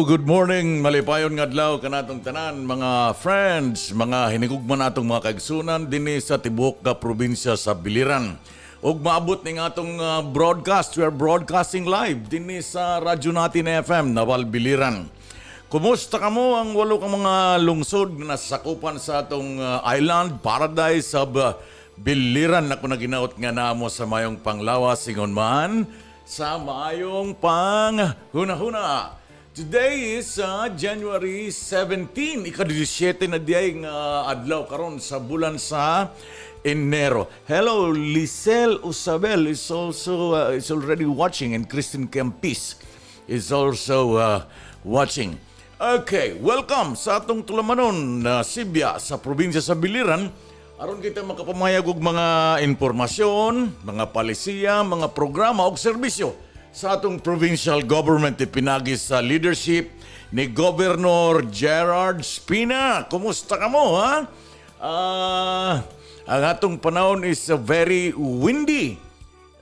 good morning, malipayon nga adlaw kanatong tanan, mga friends, mga hinigugman natong mga kaigsunan dinhi sa tibuok nga probinsya sa Biliran. Ug maabot ning atong broadcast, we are broadcasting live dinhi sa Radyo Natin FM, Naval Biliran. Kumusta kamo ang walo ka mga lungsod na nasakupan sa atong island, paradise of Biliran na kung naginaot nga namo sa mayong panglawas ingon man sa maayong pang huna-huna. Today is January 17, ika-17 na diyay nga adlaw karon sa bulan sa Enero. Hello, Lisel Usabel is also is already watching, and Christine Kempis is also watching. Okay, welcome sa atong tulamanon na Sibya sa probinsya sa Biliran. Aron kita makapamayag og mga impormasyon, mga palisiya, mga programa o serbisyo sa atong provincial government ipinagi sa leadership ni Governor Gerard Spina. Kumusta ka mo, ha? Ang atong panahon is very windy.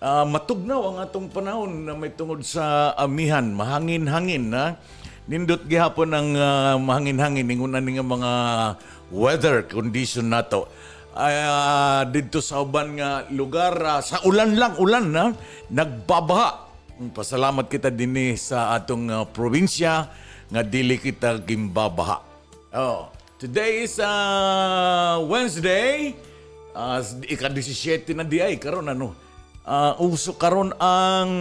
Matugnaw ang atong panahon na may tungod sa amihan, mahangin-hangin, ha? Nindot gihapon ang mahangin-hangin ningunan nga mga weather condition nato. Dito sa uban nga lugar, sa ulan lang, na nagbabaha. Pasalamat kita dinhi sa atong probinsya nga dili kita gimbabaha. Today is Wednesday, ika-17 na diay karon ano. Uso karon ang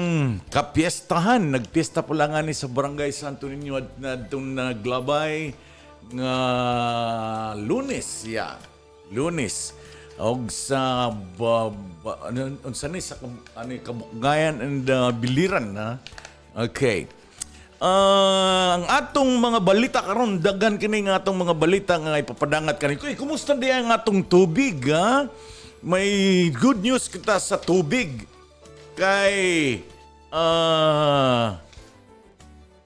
kapiestahan. Nagpiesta po lang ani sa Barangay Santo Niño at natong naglabay nga Lunes, Lunes. Og sa unsa ni sa Kabukgayan and Biliran, ha? Okay. Ang atong mga balita karon, daghan kini nga atong mga balita nga ipapadangat kaniko. Kumusta diya ang atong tubig, ha? May good news kita sa tubig. Kay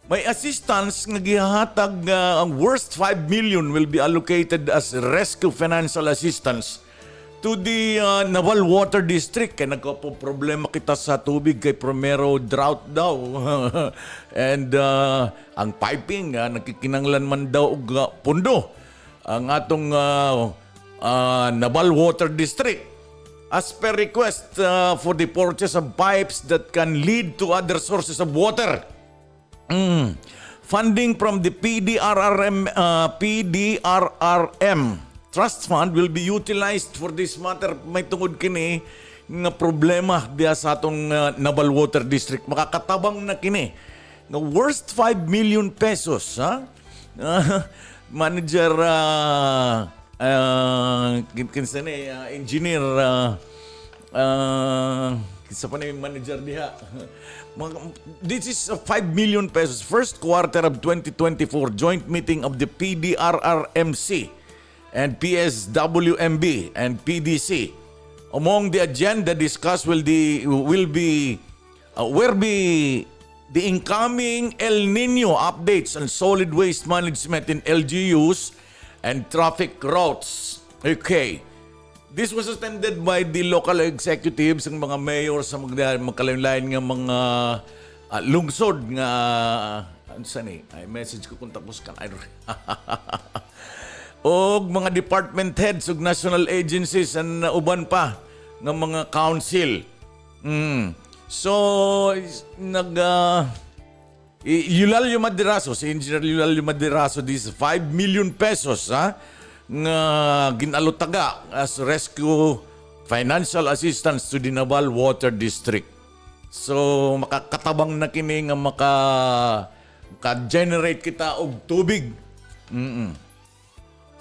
may assistance nga gihatag, ang worst 5 million will be allocated as rescue financial assistance to the Naval Water District. Kaya nagpo-problema kita sa tubig kay primero drought daw. And ang piping, nagkikinanglan man daw og pundo ang atong Naval Water District. As per request for the purchase of pipes that can lead to other sources of water. Funding from the PDRRM Trust Fund will be utilized for this matter. May tungod kini nga problema diya sa atong Naval Water District. Makakatabang na kini nga worst 5 million pesos, ha? Manager kinsa ni engineer kinsa pa ni manager diha. This is 5 million pesos. First quarter of 2024 joint meeting of the PDRRMC and PSWMB and PDC. Among the agenda discussed will be the incoming El Nino updates on solid waste management in LGUs and traffic routes. Okay. This was attended by the local executives, ang mga mayor sa magkalain-lain nga mga lungsod nga saan ay message ko kung tapos ka. Og mga department heads ug national agencies and uban pa ng mga council. So Eulalio Maderaso, si Engineer Eulalio Maderaso, this 5 million pesos, ha, nga ginalutaga as rescue financial assistance to the Naval Water District. So makakatabang na kini nga maka-generate kita og tubig.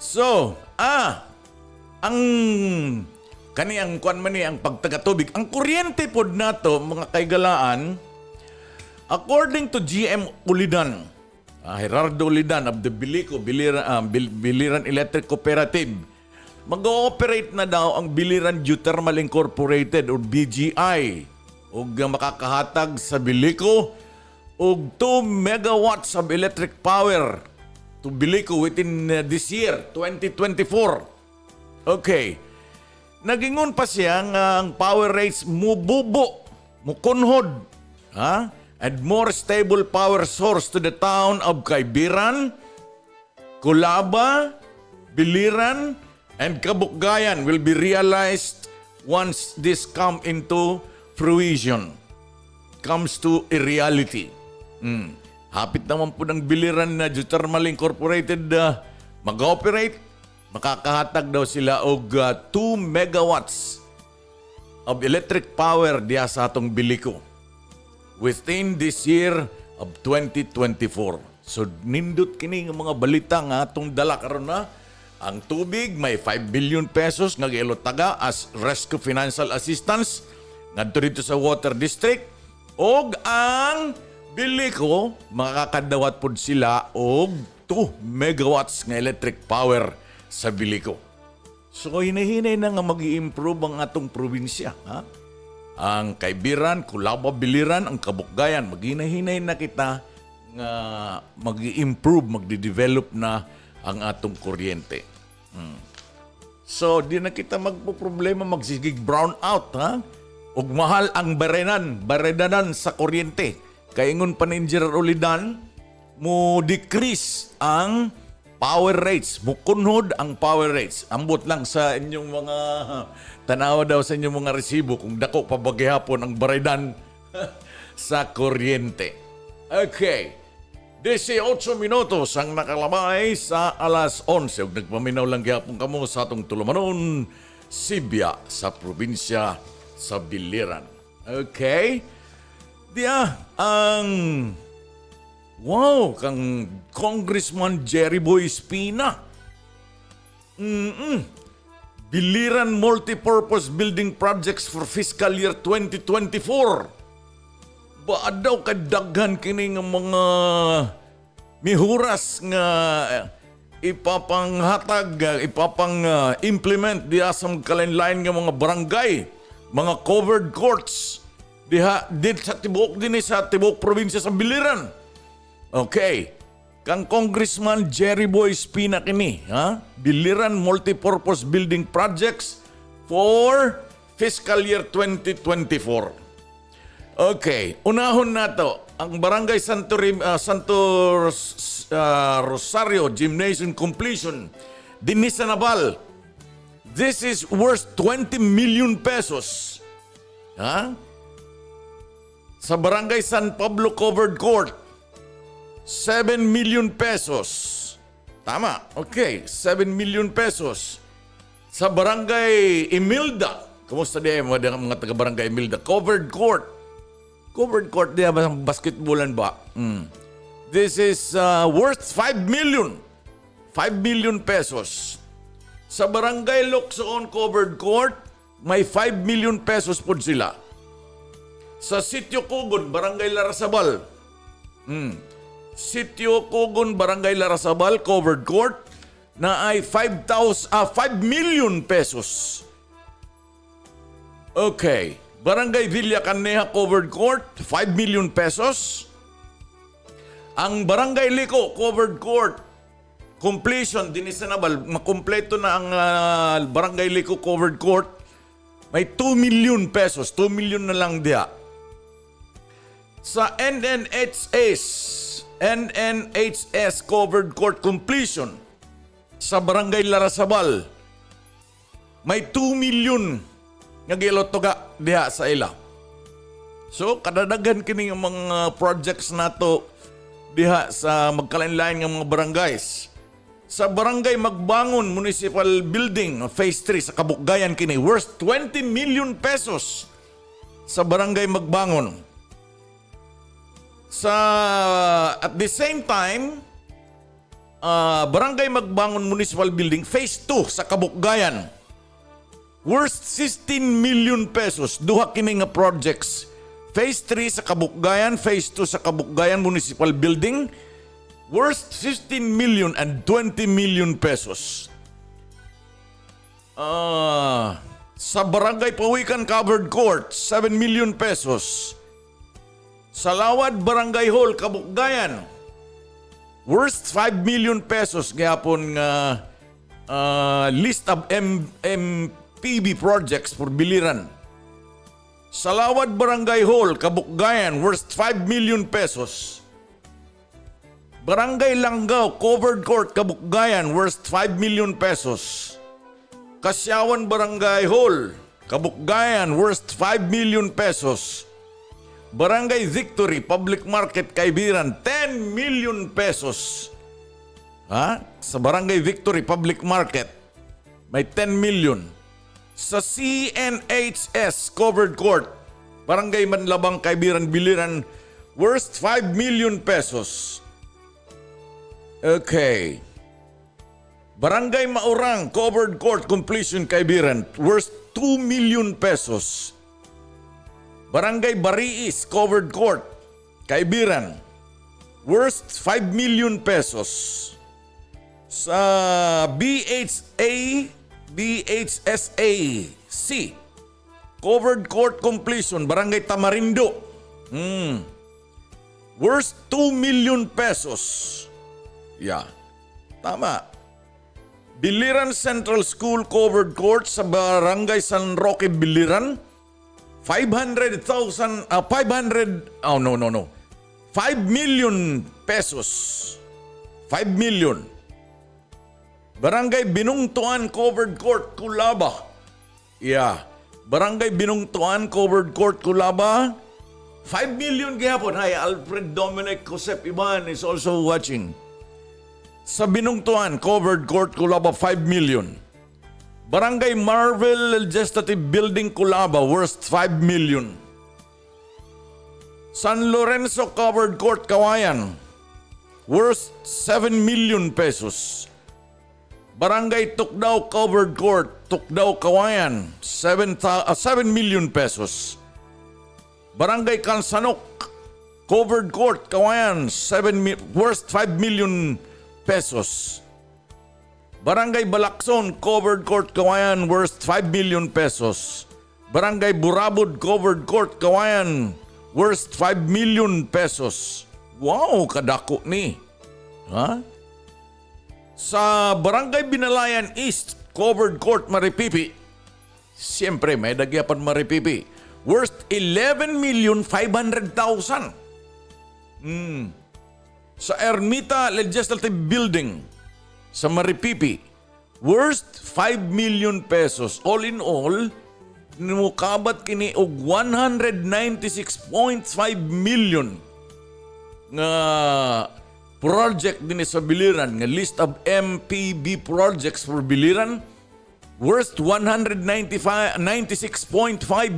So, ang kaniyang kuan man ni ang pagtagatubig, ang kuryente pod nato mga kaigalaan, according to GM Ulidan, Gerardo Ulidan of the Biliran Electric Cooperative, mag-ooperate na daw ang Biliran Geothermal Incorporated or BGI ug makakahatag sa Bilico og 2 megawatts of electric power to Bilico within this year, 2024. Okay. Nagingon pa siya nga ang power rates mububo, mukunhod. Ha? and more stable power source to the town of Caibiran, Culaba, Biliran, and Kabukgayan will be realized once this come into fruition, comes to a reality. Hapit naman po ng Biliran na Geothermal Incorporated mag-operate. Makakahatag daw sila og 2 megawatts of electric power diya sa atong Bilico within this year of 2024. So nindot kini nga mga balita nga atong dala karon na. Ang tubig may 5 billion pesos nga giilotaga as rescue financial assistance ngadto dito sa water district, og ang Bilico makakadawat pod sila og 2 megawatts nga electric power sa Bilico. So hinahinay na nga mag-i-improve ang atong probinsya. Ha? Ang Caibiran, Culaba, Biliran, ang Kabukgayan, maghinahinay na kita nga mag-i-improve, magde-develop na ang atong kuryente. So di na kita magpo-problema magsigig brown out. Ha? Ug mahal ang baredanan sa kuryente. Kaya ingon pa ni Engineer Ulidan, mo decrease ang power rates, mukunhod ang power rates. Ambot lang sa inyong mga tanawa daw sa inyong mga resibo kung dako pa ba gihapon ang baredan sa kuryente. Okay. 18 minutos ang nakalamay sa alas 11. Ug nagpaminaw lang gihapon kamo sa atong tulumanon, Sibya sa probinsya sa Biliran. Okay. Diya ang wow, kang Congressman Jerry Boy Espina. Biliran Multipurpose Building Projects for Fiscal Year 2024. Baad daw kadaghan kini nga mga mihuras nga implement diha sa kalinlain nga mga barangay, mga covered courts diha sa tibuok probinsya sa Biliran. Okay. Kang Congressman Jerry Boy Espina kini, ha? Biliran Multipurpose Building Projects for Fiscal Year 2024. Okay, unahon nato ang Barangay Santo Rosario Gymnasium completion dinhi sa Nabal. This is worth 20 million pesos. Ha? Sa Barangay San Pablo Covered Court, 7 million pesos. Tama. Okay, 7 million pesos. Sa Barangay Emilda, kumusta diya mga taga-Barangay Emilda? Covered court. Covered court diya ba basketballan ba? This is worth 5 million. 5 million pesos. Sa Barangay Locsoon Covered Court, may 5 million pesos po sila. Sa Sitio Kugon, Barangay Larasabal, Sitio Kugon, Barangay Larasabal, Covered Court, na ay 5 million pesos. Okay. Barangay Villa Caneja, Covered Court, 5 million pesos. Ang Barangay Lico, Covered Court, completion, din sa Nabal, makumpleto na ang Barangay Lico Covered Court, may 2 million pesos. 2 million na lang diya. Sa NNHS Covered Court completion sa Barangay Larasabal, may 2 million nga gilotoga diha sa ila. So kadadagan kini nga mga projects nato diha sa magkalain-lain nga mga barangays. Sa Barangay Magbangon Municipal Building Phase 3 sa Kabukgayan kini worth 20 million pesos sa Barangay Magbangon. At the same time, Barangay Magbangon Municipal Building Phase 2 sa Kabukgayan worth 16 million pesos. Duha kini nga projects. Phase 3 sa Kabukgayan, Phase 2 sa Kabukgayan Municipal Building worth 16 million and 20 million pesos. Sa Barangay Pawikan Covered Court, 7 million pesos. Sa Lawad Barangay Hall, Kabukgayan, worth 5 million pesos. Gayapon nga list of MPB projects for Biliran. Salawad Barangay Hall, Kabukgayan, worth 5 million pesos. Barangay Langgao, Covered Court, Kabukgayan, worth 5 million pesos. Kasyawan Barangay Hall, Kabukgayan, worth 5 million pesos. Barangay Victory, Public Market, Kaibiran, 10 million pesos. Sa Barangay Victory, Public Market, may 10 million. Sa CNHS, Covered Court, Barangay Manlabang, Kaibiran, Biliran, worth 5 million pesos. Okay. Barangay Maurang, Covered Court, Completion, Kaibiran, worth 2 million pesos. Barangay Bariis, Covered Court, Kaibiran, worth 5 million pesos. Sa BHSAC, Covered Court Completion, Barangay Tamarindo, worth 2 million pesos. Yeah, tama. Biliran Central School, Covered Court sa Barangay San Roque, Biliran, 5 million pesos. 5 million. Barangay Binungtuan, Covered Court, Culaba. Yeah. Barangay Binungtuan, Covered Court, Culaba. 5 million gihapon. Hi, Alfred Dominic Josep Iban is also watching. Sa Binungtuan, Covered Court, Culaba, 5 million. Barangay Marvel Legislative Building, Culaba, worth 5 million. San Lorenzo Covered Court, Kawayan, worth 7 million pesos. Barangay Tukdaw Covered Court, Tukdaw, Kawayan, 7 million pesos. Barangay Kansanok Covered Court, Kawayan, worth 5 million pesos. Barangay Balakson, Covered Court, Kawayan, worth 5 million pesos. Barangay Burabod, Covered Court, Kawayan, worth 5 million pesos. Wow, kadako ni. Sa Barangay Binalayan East, Covered Court, Maripipi, siyempre may dagyapan Maripipi, worth 11,500,000. Sa Ermita Legislative Building, sa Maripipi, worth 5 million pesos. All in all, mukabat kini og 196.5 million nga project din sa Biliran, nga list of MPB projects for Biliran, worth 196.5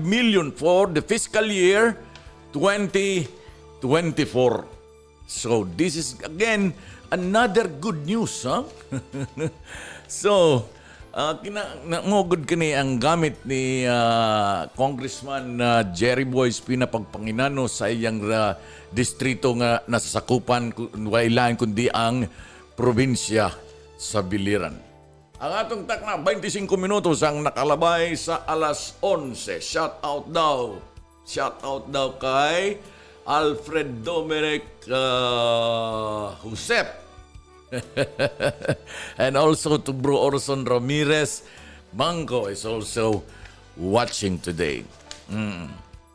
million for the fiscal year 2024. So this is again another good news, So, ngogod kini ang gamit ni Congressman Jerry Boyce pinapagpanginano sa iyang distrito nga nasasakupan wailan kundi ang probinsya sa Biliran. Ang atong takna 25 minutos ang nakalabay sa alas 11. Shout out daw kay Alfred Dominic Josep. And also to Bro Orson Ramirez. Mango is also watching today.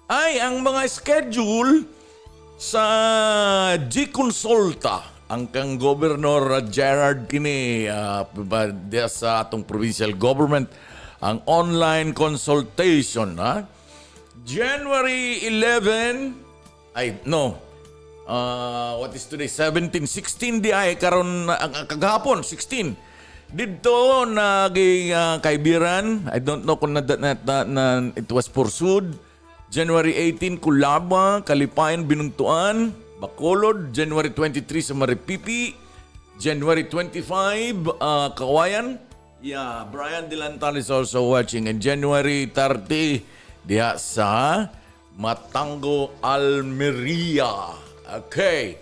Ay, ang mga schedule sa G-Consulta, ang kang Governor Gerard kini sa atong provincial government, ang online consultation. January 11, what is today? 17, 16 di ay karon kagahapon 16. Dito naging Kaibiran. I don't know kung it was pursued. January 18 Culaba, Kalipayan, Binungtuan, Bacolod. January 23 sa Maripipi. January 25 Kawayan. Yeah, Brian Dilantal is also watching. And January 30 diha sa Matango, Almeria. Okay.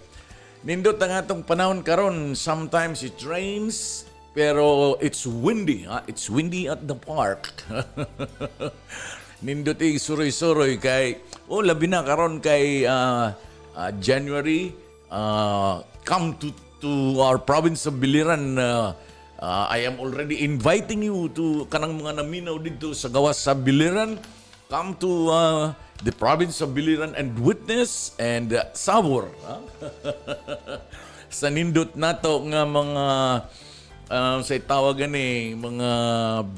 Nindot ang atong panahon karon. Sometimes it rains, pero it's windy. It's windy at the park. Nindot suroy-suroy kay, labi na karon kay January. Come to our province of Biliran. I am already inviting you to kanang mga naminaw dito sa gawas sa Biliran. come to the province of Biliran and witness and savor sa nindot nato nga mga say tawagan mga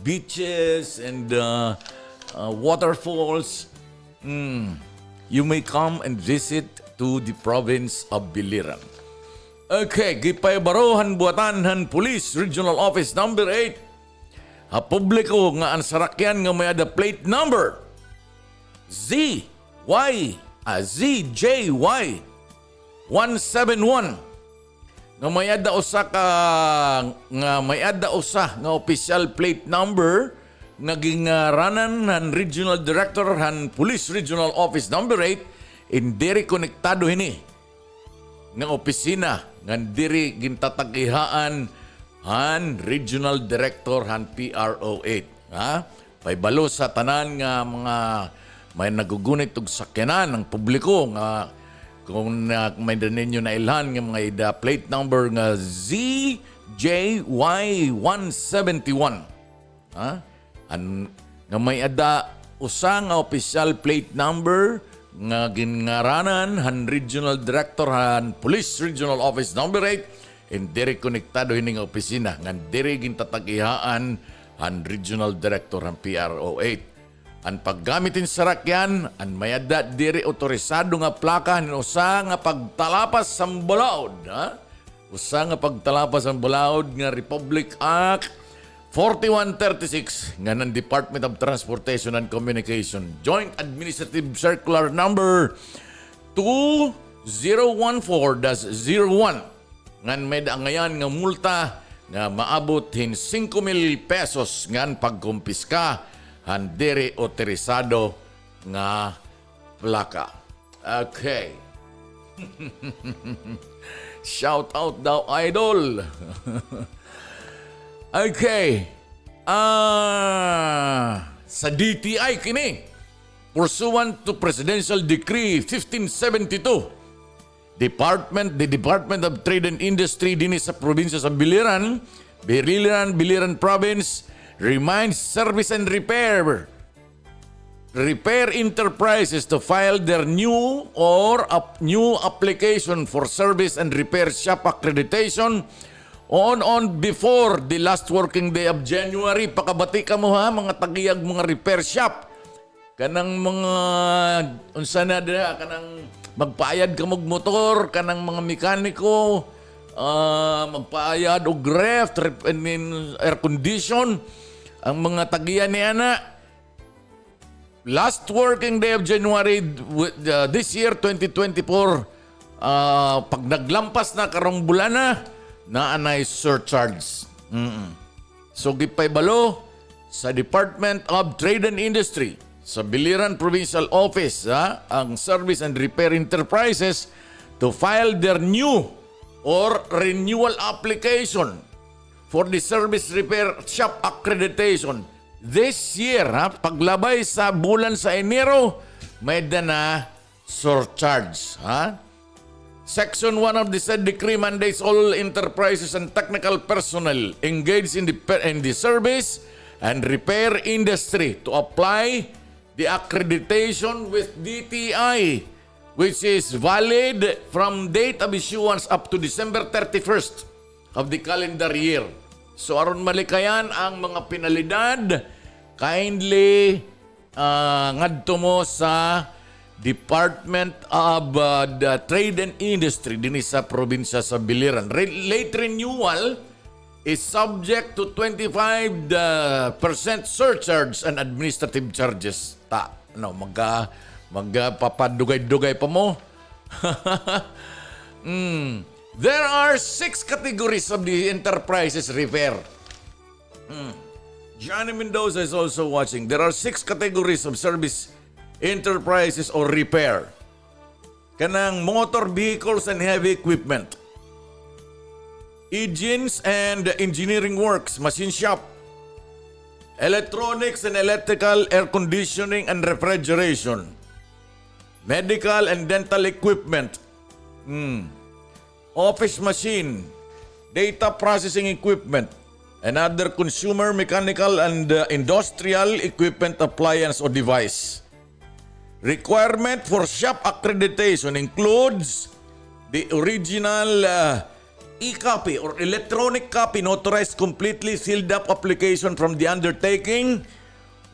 beaches and waterfalls. You may come and visit to the province of Biliran. Okay, gipaybarohan buatanhan Police Regional Office number 8. Publiko nga ang sarakyan nga may ada plate number ZJY 171 nga may ada usa nga official plate number nga gingaranan han Regional Director han Police Regional Office number 8 indiri konektado hini nga opisina nga diri gintatag-ihaan han Regional Director han PRO8. Paibalo sa tanan nga mga may nagugunit og sakyanan ng publiko nga kung may ninyo na ilhan nga mga ida plate number nga ZJY171. Nga may ada usa nga official plate number nga gingaranan han Regional Director han Police Regional Office number 8 and diri konektado ini nga opisina nga diri gintatag-ihaan han Regional Director han PRO8. Ang paggamitin sa rakyan, ang mayada diri otorisado nga plaka ni usa nga pagtalapas sa balaod. Usa nga pagtalapas sa balaod nga Republic Act 4136 nga ng Department of Transportation and Communication. Joint Administrative Circular number 2014-01 ngan may ngayon nga multa nga maabot hin 5,000 pesos ngan pagkumpiska han diri otorisado nga plaka. Okay. Shout out daw, idol. Okay. Sa DTI kini, pursuant to Presidential Decree 1572, the Department of Trade and Industry din sa probinsya sa Biliran Province reminds service and repair enterprises to file their new application for service and repair shop accreditation on before the last working day of January. Pakabati ka mo mga tagiyag mga repair shop. Kanang mga unsa na dira kanang magpaayad ka mag motor, kanang mga mekaniko, magpaayad og ref and air condition, ang mga tagiyan ni ana. Last working day of January this year 2024, pag naglampas na karong bulana na anay surcharge. So gipaybalo sa Department of Trade and Industry sa Biliran Provincial Office ang Service and Repair Enterprises to file their new or renewal application for the Service Repair Shop Accreditation this year. Paglabay sa bulan sa Enero, may dana surcharge. Section 1 of the said decree mandates all enterprises and technical personnel engaged in the service and repair industry to apply the accreditation with DTI, which is valid from date of issuance up to December 31st of the calendar year. So aron malikayan ang mga penalidad, kindly ngadto mo sa Department of the Trade and Industry din sa probinsya sa Biliran. Late renewal is subject to 25% surcharge and administrative charges. Magpapadugay-dugay pa mo. There are 6 categories of the enterprises repair. Johnny Mendoza is also watching. There are 6 categories of service enterprises or repair. Kanang motor vehicles and heavy equipment, engines and engineering works, machine shop, electronics and electrical, air conditioning and refrigeration, medical and dental equipment, office machine, data processing equipment, and other consumer, mechanical, and industrial equipment, appliance, or device. Requirement for shop accreditation includes the original e-copy or electronic copy notarized completely sealed up application from the undertaking,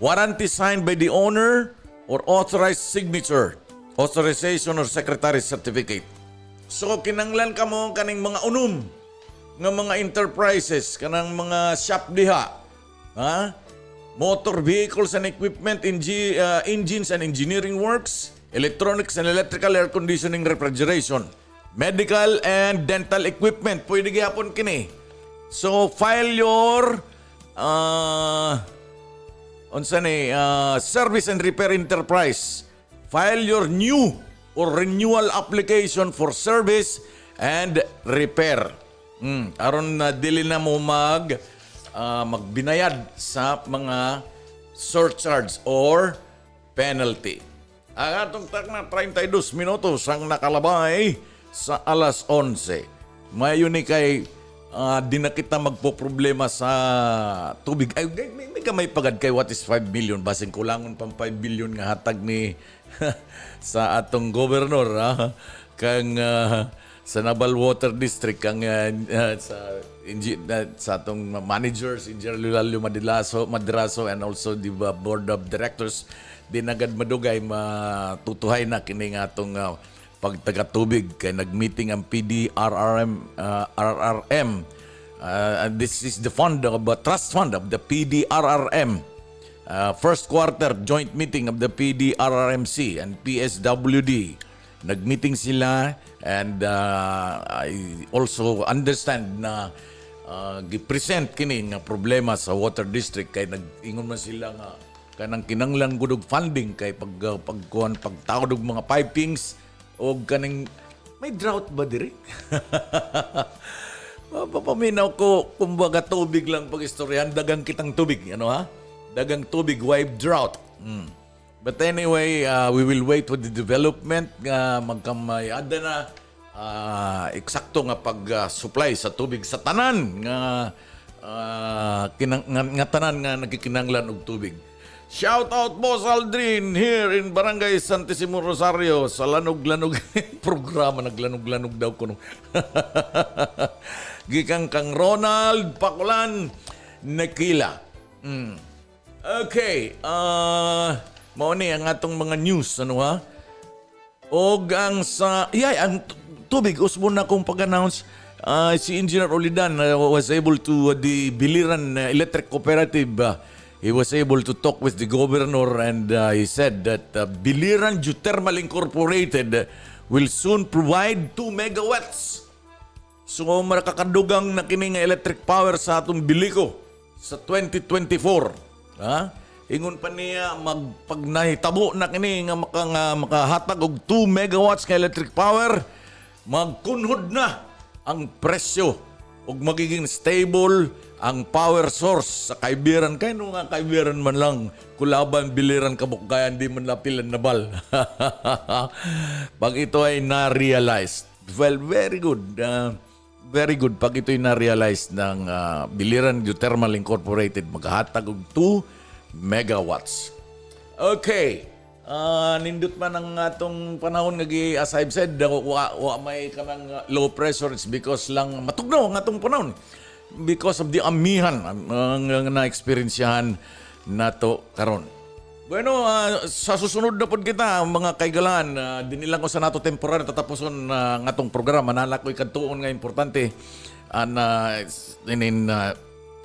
warranty signed by the owner, or authorized signature, authorization or secretary's certificate. So kinanglan ka mo kaning mga unom ng mga enterprises, kanang mga shop diha, ha? Motor vehicles and equipment, engines and engineering works, electronics and electrical, air conditioning, refrigeration, medical and dental equipment. Pwede gyapon kini. So file your service and repair enterprise. File your new or renewal application for service and repair. Aron na dili na mo magbinayad sa mga surcharge or penalty. Ang atong takna 32 minutos ang nakalabay sa alas 11. Mayon ni kay di na kita magpo-problema sa tubig. Ay, may gamay pagad kay what is 5 billion. Basing kulangon pang 5 billion nga hatag ni sa atong governor. Kang sa Naval Water District, kang sa atong managers, Engineer Lulalio Madraso, and also the Board of Directors, di nagad madugay matutuhay na kini nga atong pagtagatubig kay nagmeeting ang PDRRM and this is the fund of trust fund of the PDRRM, first quarter joint meeting of the PDRRMC and PSWD. Nagmeeting sila, and I also understand na gipresent kini nga problema sa water district kay nag-ingon man sila nga kanang kinanglan gud og funding kay pagtawad og mga pipings o kaning may drought ba diri? Papaminaw ko kumbaga tubig lang pag-istoryahan, dagang kitang tubig, dagang tubig, wave drought. But anyway, we will wait for the development nga magkamayada na eksakto nga pag-supply sa tubig sa tanan nga tanan nga nagkikinanglan og tubig. Shout out Boss Aldrin here in Barangay Santissimo Rosario sa lanog-lanog programa, naglanog-lanog daw kuno. Gikang kang Ronald Pakulan Nakila. Okay, mao ni ang atong mga news, og ang ang tubig usbon na kong pag-announce, si Engineer Olidan was able to the Biliran Electric Cooperative, he was able to talk with the governor, and he said that Biliran Geothermal Incorporated will soon provide 2 megawatts. So makakadugang na kini nga electric power sa atong Bilico sa 2024. Ingon pa niya pag nahitabo na kini nga makahatag og 2 megawatts ka electric power, magkunhod na ang presyo ug magiging stable ang power source sa Kaibiran. Kay no nga Kaibiran man lang kulaban Biliran kabukgayan, di man lapilan na bal. Pag ito ay na-realize, well, very good. Very good pag ito ay na-realize ng Biliran Geothermal Incorporated, maghahatag og 2 megawatts. Okay. Nindot man ang atong panahon nga as I've said, wa may kanang low pressure. It's because lang matugnaw ang atong panahon. Because of the amihan ang na-experiensyahan nato karon. Bueno, sa susunod na pod kita, mga kaigalan, dinilang ko sa nato temporary tatapuson ng atong programa. Nalak ko ikadtuon nga importante.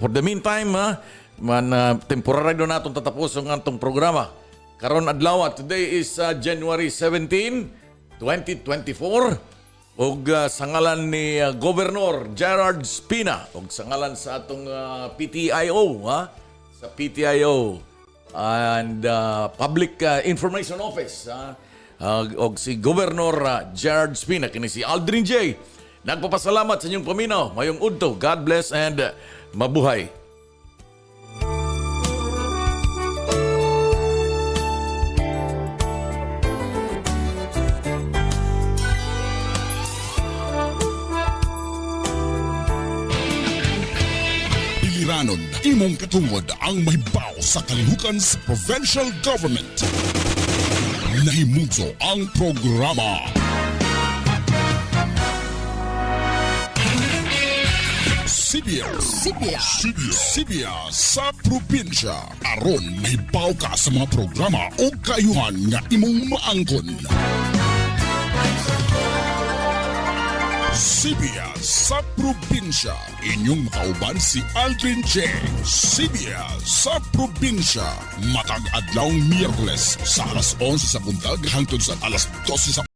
For the meantime, temporary do natong tatapuson ng atong programa. Karon adlaw, today is January 17, 2024. Og sa ngalan ni Governor Gerard Spina, og sa ngalan sa atong PTIO, sa PTIO and Public Information Office, og si Governor Gerard Spina, kini si Aldrin J. Nagpapasalamat sa inyong paminaw. Mayong udto. God bless and mabuhay. Kapuyanon, imong katungod ang mahibaw sa kalihukan sa provincial government. Nahimugso ang programa. Sibya sa probinsya. Aron mahibaw ka sa mga programa o kayuhan nga imong maangkon. Sibya sa probinsya. Inyong makauban si Aldrin J. Sibya sa probinsya. Matag adlawng Miyerkules sa alas 11 sa buntag hangtod sa alas 12 sa